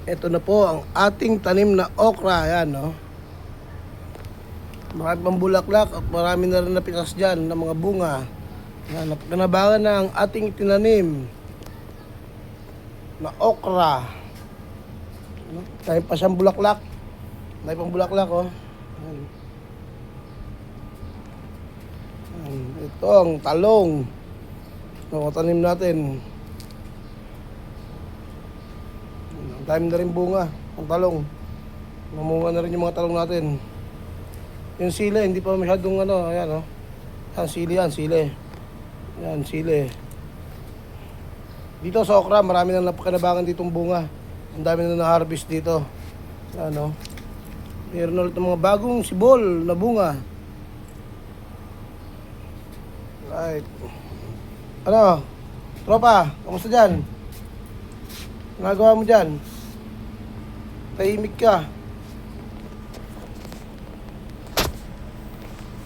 Ito na po ang ating tanim na okra. Ayan, no? Marami pang bulaklak at marami na rin napitas dyan ng mga bunga. Ayan, napaganabangan na ang ating tinanim na okra. Dahil pa siyang bulaklak. Dahil pang bulaklak, oh. Ayan. Ayan. Ito ang talong. Ang tanim natin. Ang dami na rin bunga. Ang talong. Mamunga na rin yung mga talong natin. Yung sili, hindi pa masyadong ano. Ayan, oh. Ayan, sili yan, sili. Ayan, sili. Dito sa okra, marami na napakanabangan ditong bunga. Ang dami na na-harvest dito. Ano? Meron ulit ng mga bagong sibol na bunga. Right. Ano? Tropa, kamusta dyan? Nagawa mo dyan? Tahimik ka.